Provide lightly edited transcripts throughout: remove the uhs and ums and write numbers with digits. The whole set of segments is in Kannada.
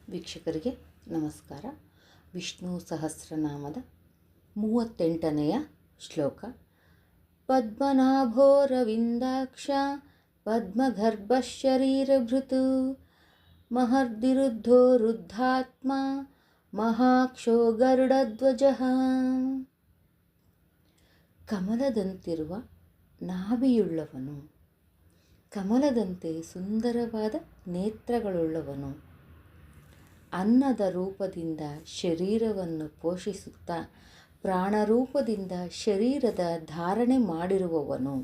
ವೀಕ್ಷಕರಿಗೆ ನಮಸ್ಕಾರ. ವಿಷ್ಣು ಸಹಸ್ರನಾಮದ 38ನೆಯ ಶ್ಲೋಕ. ಪದ್ಮನಾಭೋರವಿಂದಾಕ್ಷ ಪದ್ಮಗರ್ಭಶರೀರಭೃತು ಮಹರ್ದಿರುದ್ಧೋ ರುದ್ಧಾತ್ಮ ಮಹಾಕ್ಷೋ ಗರುಡಧ್ವಜಃ. ಕಮಲದಂತಿರುವ ನಾಭಿಯುಳ್ಳವನು, ಕಮಲದಂತೆ ಸುಂದರವಾದ ನೇತ್ರಗಳುಳ್ಳವನು, ಅನ್ನದ ರೂಪದಿಂದ ಶರೀರವನ್ನು ಪೋಷಿಸುತ್ತಾ ಪ್ರಾಣರೂಪದಿಂದ ಶರೀರದ ಧಾರಣೆ ಮಾಡಿರುವವನು,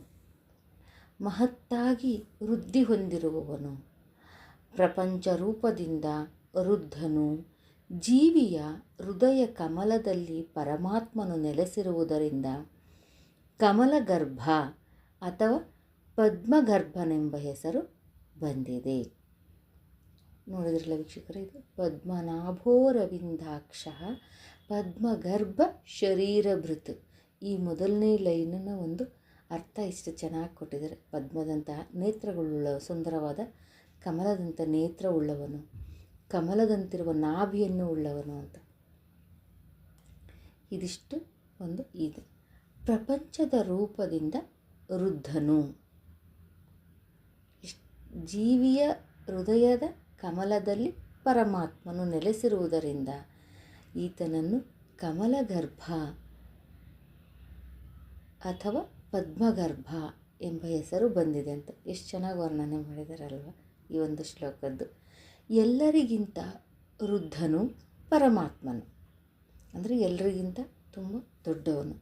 ಮಹತ್ತಾಗಿ ವೃದ್ಧಿ ಹೊಂದಿರುವವನು, ಪ್ರಪಂಚ ರೂಪದಿಂದ ವೃದ್ಧನು, ಜೀವಿಯ ಹೃದಯ ಕಮಲದಲ್ಲಿ ಪರಮಾತ್ಮನು ನೆಲೆಸಿರುವುದರಿಂದ ಕಮಲಗರ್ಭ ಅಥವಾ ಪದ್ಮಗರ್ಭನೆಂಬ ಹೆಸರು ಬಂದಿದೆ. ನೋಡಿದ್ರಲ್ಲ ವೀಕ್ಷಕರೇ, ಇದು ಪದ್ಮನಾಭೋರವಿಂದಾಕ್ಷ ಪದ್ಮಗರ್ಭ ಶರೀರಭೃತ್. ಈ ಮೊದಲನೇ ಲೈನನ್ನ ಒಂದು ಅರ್ಥ ಇಷ್ಟು ಚೆನ್ನಾಗಿ ಕೊಟ್ಟಿದ್ದಾರೆ. ಪದ್ಮದಂತಹ ನೇತ್ರಗಳುಳ್ಳ ಸುಂದರವಾದ ಕಮಲದಂಥ ನೇತ್ರ ಉಳ್ಳವನು, ಕಮಲದಂತಿರುವ ನಾಭಿಯನ್ನು ಉಳ್ಳವನು ಅಂತ. ಇದಿಷ್ಟು ಒಂದು ಇದು. ಪ್ರಪಂಚದ ರೂಪದಿಂದ ವೃದ್ಧನು, ಜೀವಿಯ ಹೃದಯದ ಕಮಲದಲ್ಲಿ ಪರಮಾತ್ಮನು ನೆಲೆಸಿರುವುದರಿಂದ ಈತನನ್ನು ಕಮಲಗರ್ಭ ಅಥವಾ ಪದ್ಮಗರ್ಭ ಎಂಬ ಹೆಸರು ಬಂದಿದೆ ಅಂತ ಎಷ್ಟು ಚೆನ್ನಾಗಿ ವರ್ಣನೆ ಮಾಡಿದಾರಲ್ವ ಈ ಒಂದು ಶ್ಲೋಕದ್ದು. ಎಲ್ಲರಿಗಿಂತ ವೃದ್ಧನು ಪರಮಾತ್ಮನು, ಅಂದರೆ ಎಲ್ಲರಿಗಿಂತ ತುಂಬ ದೊಡ್ಡವನು.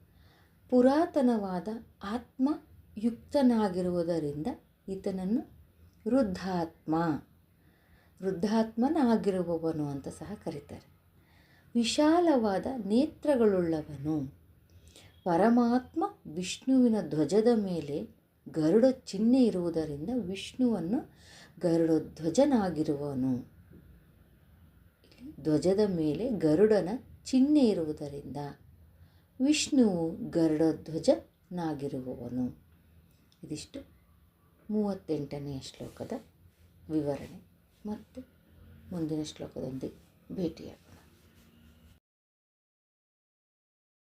ಪುರಾತನವಾದ ಆತ್ಮಯುಕ್ತನಾಗಿರುವುದರಿಂದ ಈತನನ್ನು ವೃದ್ಧಾತ್ಮನಾಗಿರುವವನು ಅಂತ ಸಹ ಕರೀತಾರೆ. ವಿಶಾಲವಾದ ನೇತ್ರಗಳುಳ್ಳವನು, ಪರಮಾತ್ಮ ವಿಷ್ಣುವಿನ ಧ್ವಜದ ಮೇಲೆ ಗರುಡ ಚಿಹ್ನೆ ಇರುವುದರಿಂದ ವಿಷ್ಣುವನ್ನು ಗರುಡಧ್ವಜನಾಗಿರುವವನು. ಧ್ವಜದ ಮೇಲೆ ಗರುಡನ ಚಿಹ್ನೆ ಇರುವುದರಿಂದ ವಿಷ್ಣುವು ಗರುಡಧ್ವಜನಾಗಿರುವವನು. ಇದಿಷ್ಟು 38ನೆಯ ಶ್ಲೋಕದ ವಿವರಣೆ. ಮತ್ತು ಮುಂದಿನ ಶ್ಲೋಕದೊಂದಿಗೆ ಭೇಟಿಯಾಗೋಣ.